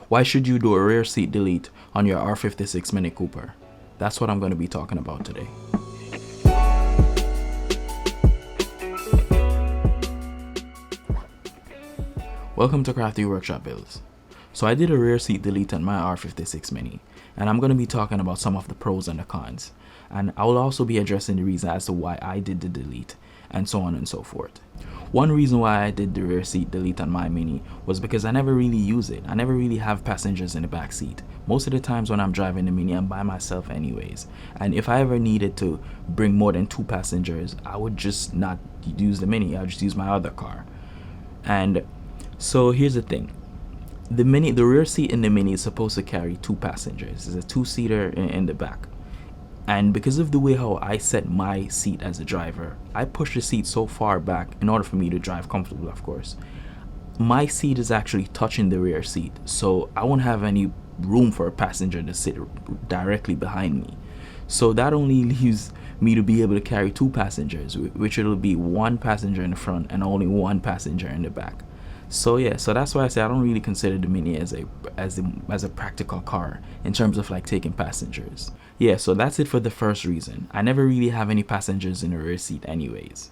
Why should you do a rear seat delete on your R56 Mini Cooper? That's what I'm going to be talking about today. Welcome to Crafty Workshop Builds. So I did a rear seat delete on my R56 Mini, and I'm going to be talking about some of the pros and the cons. And I will also be addressing the reason as to why I did the delete, and so on and so forth. One reason why I did the rear seat delete on my Mini was because I never really use it. I never really have passengers in the back seat. Most of the times when I'm driving the Mini, I'm by myself anyways. And if I ever needed to bring more than 2 passengers, I would just not use the Mini. I would just use my other car. And so here's the thing. The rear seat in the Mini is supposed to carry 2 passengers. It's a 2-seater in the back. And because of the way how I set my seat as a driver, I push the seat so far back in order for me to drive comfortably, of course. My seat is actually touching the rear seat, so I won't have any room for a passenger to sit directly behind me. So that only leaves me to be able to carry 2 passengers, which it'll be 1 passenger in the front and only 1 passenger in the back. So yeah, so that's why I say I don't really consider the Mini as a practical car in terms of like taking passengers. Yeah, so that's it for the first reason. I never really have any passengers in the rear seat anyways.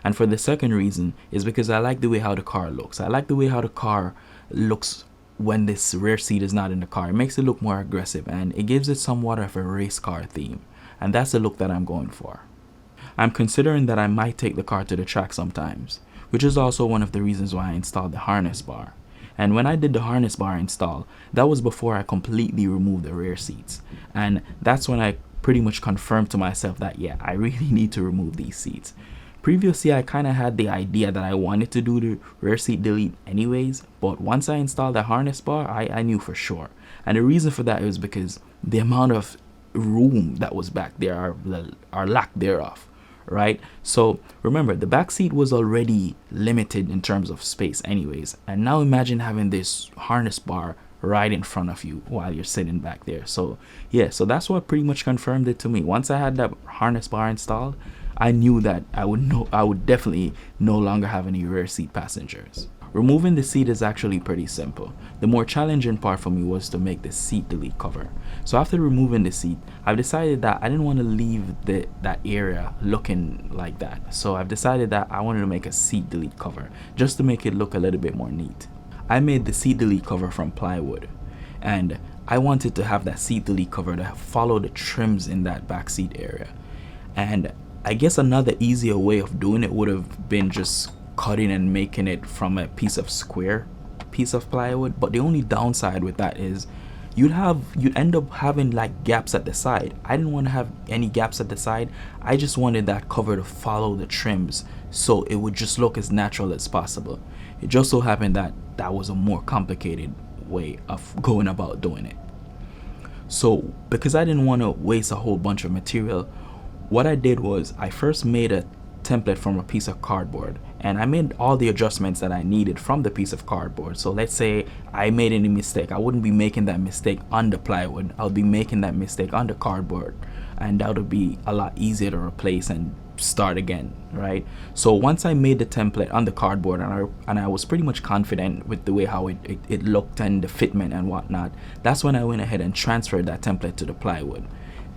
And for the second reason is because I like the way how the car looks. I like the way how the car looks when this rear seat is not in the car. It makes it look more aggressive and it gives it somewhat of a race car theme. And that's the look that I'm going for. I'm considering that I might take the car to the track sometimes, which is also one of the reasons why I installed the harness bar. And when I did the harness bar install, that was before I completely removed the rear seats. And that's when I pretty much confirmed to myself that, yeah, I really need to remove these seats. Previously, I kind of had the idea that I wanted to do the rear seat delete anyways, but once I installed the harness bar, I knew for sure. And the reason for that is because the amount of room that was back there, or lack thereof. Right? So remember, the back seat was already limited in terms of space anyways, and now imagine having this harness bar right in front of you while you're sitting back there. So yeah, so that's what pretty much confirmed it to me. Once I had that harness bar installed, I knew that I would definitely no longer have any rear seat passengers. Removing the seat is actually pretty simple. The more challenging part for me was to make the seat delete cover. So after removing the seat, I've decided that I didn't want to leave that area looking like that. So I've decided that I wanted to make a seat delete cover just to make it look a little bit more neat. I made the seat delete cover from plywood, and I wanted to have that seat delete cover to follow the trims in that back seat area. And I guess another easier way of doing it would have been just cutting and making it from a square piece of plywood, but the only downside with that is you'd end up having like gaps at the side. I didn't want to have any gaps at the side. I just wanted that cover to follow the trims so it would just look as natural as possible. It just so happened that that was a more complicated way of going about doing it. So because I didn't want to waste a whole bunch of material, what I did was I first made a template from a piece of cardboard, and I made all the adjustments that I needed from the piece of cardboard. So let's say I made any mistake, I wouldn't be making that mistake on the plywood, I'll be making that mistake on the cardboard, and that would be a lot easier to replace and start again, right? So once I made the template on the cardboard and I was pretty much confident with the way how it looked and the fitment and whatnot, that's when I went ahead and transferred that template to the plywood,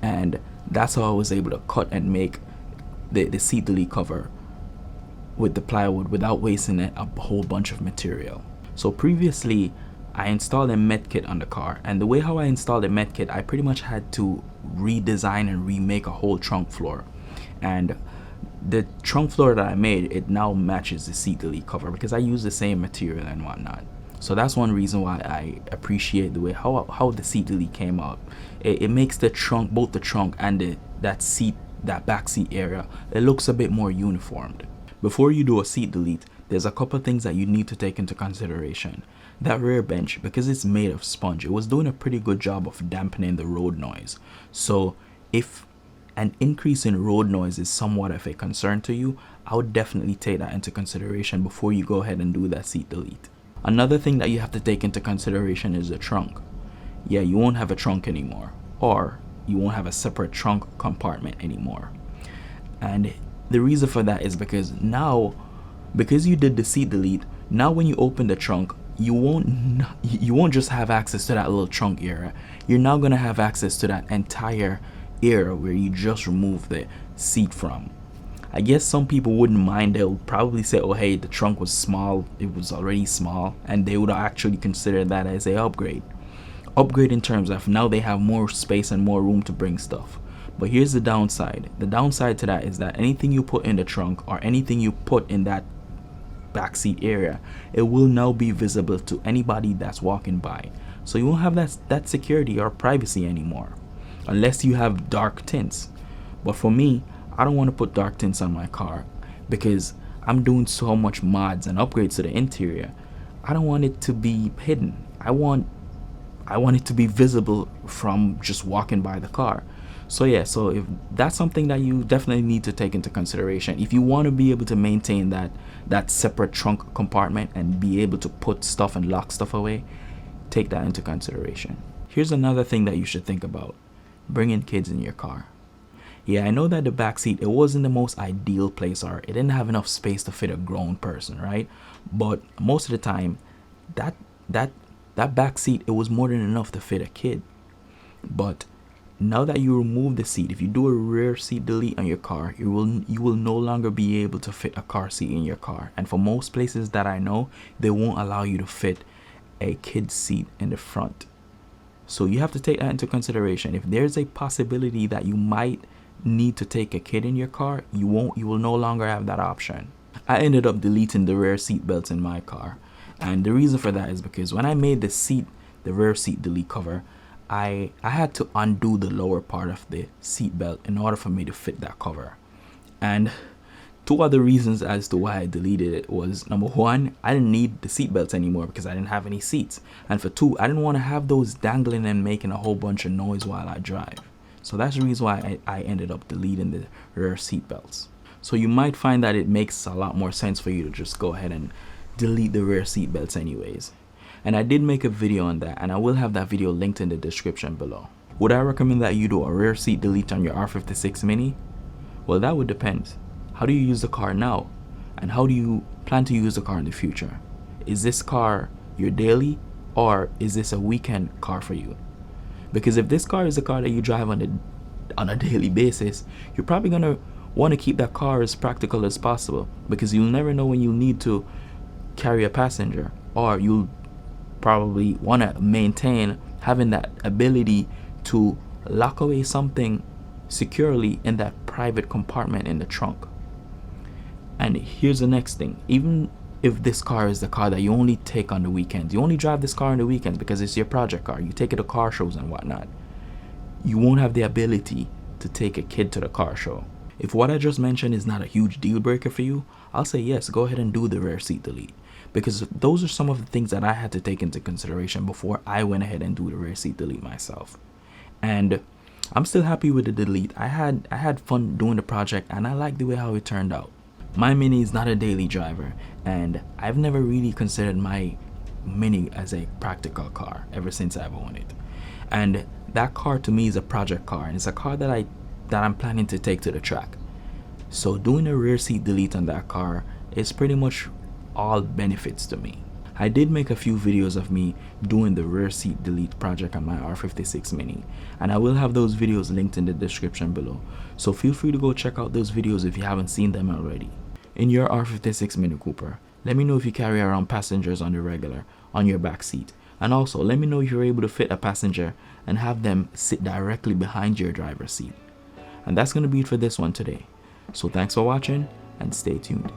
and that's how I was able to cut and make the seat delete cover with the plywood without wasting a whole bunch of material. So previously I installed a met kit on the car, and the way how I installed a met kit, I pretty much had to redesign and remake a whole trunk floor. And the trunk floor that I made, it now matches the seat delete cover because I use the same material and whatnot. So that's one reason why I appreciate the way how the seat delete came out. It makes the trunk, both the trunk and that back seat area, it looks a bit more uniformed. Before you do a seat delete, there's a couple things that you need to take into consideration. That rear bench, because it's made of sponge, it was doing a pretty good job of dampening the road noise. So if an increase in road noise is somewhat of a concern to you, I would definitely take that into consideration before you go ahead and do that seat delete. Another thing that you have to take into consideration is the trunk. Yeah, you won't have a trunk anymore, or you won't have a separate trunk compartment anymore. And the reason for that is because now, because you did the seat delete, now when you open the trunk, you won't just have access to that little trunk area. You're now gonna have access to that entire area where you just remove the seat from. I guess some people wouldn't mind. They'll probably say, oh hey, the trunk was small, it was already small, and they would actually consider that as a upgrade in terms of now they have more space and more room to bring stuff. But here's the downside. The downside to that is that anything you put in the trunk or anything you put in that backseat area, it will now be visible to anybody that's walking by. So you won't have that security or privacy anymore, unless you have dark tints. But for me, I don't want to put dark tints on my car because I'm doing so much mods and upgrades to the interior. I don't want it to be hidden. I want it to be visible from just walking by the car. So yeah, so if that's something that you definitely need to take into consideration, if you want to be able to maintain that separate trunk compartment and be able to put stuff and lock stuff away, take that into consideration. Here's another thing that you should think about: bringing kids in your car. Yeah, I know that the back seat, it wasn't the most ideal place, or it didn't have enough space to fit a grown person, right? But most of the time, that back seat, it was more than enough to fit a kid. But now that you remove the seat, if you do a rear seat delete on your car, you will no longer be able to fit a car seat in your car. And for most places that I know, they won't allow you to fit a kid's seat in the front. So you have to take that into consideration. If there's a possibility that you might need to take a kid in your car, you will no longer have that option. I ended up deleting the rear seat belts in my car, and the reason for that is because when I made the rear seat delete cover, I had to undo the lower part of the seat belt in order for me to fit that cover. And two other reasons as to why I deleted it was, number one, I didn't need the seat belts anymore because I didn't have any seats, and for two, I didn't want to have those dangling and making a whole bunch of noise while I drive. So that's the reason why I ended up deleting the rear seat belts. So you might find that it makes a lot more sense for you to just go ahead and delete the rear seat belts anyways. And I did make a video on that, and I will have that video linked in the description below. Would I recommend that you do a rear seat delete on your R56 Mini? Well, that would depend. How do you use the car now? And how do you plan to use the car in the future? Is this car your daily, or is this a weekend car for you? Because if this car is a car that you drive on a daily basis, you're probably going to want to keep that car as practical as possible, because you'll never know when you need to carry a passenger, or you'll probably want to maintain having that ability to lock away something securely in that private compartment in the trunk. And here's the next thing: even if this car is the car that you only take on the weekends, you only drive this car on the weekends because it's your project car, you take it to car shows and whatnot, you won't have the ability to take a kid to the car show. If what I just mentioned is not a huge deal breaker for you, I'll say yes, go ahead and do the rear seat delete, because those are some of the things that I had to take into consideration before I went ahead and do the rear seat delete myself. And I'm still happy with the delete. I had fun doing the project, and I like the way how it turned out. My Mini is not a daily driver, and I've never really considered my Mini as a practical car ever since I've owned it. And that car to me is a project car, and it's a car that I'm planning to take to the track. So doing a rear seat delete on that car is pretty much all benefits to me. I did make a few videos of me doing the rear seat delete project on my R56 Mini, and I will have those videos linked in the description below, so feel free to go check out those videos if you haven't seen them already. In your R56 Mini Cooper, let me know if you carry around passengers on the regular on your back seat, and also let me know if you're able to fit a passenger and have them sit directly behind your driver's seat. And that's going to be it for this one today. So thanks for watching, and stay tuned.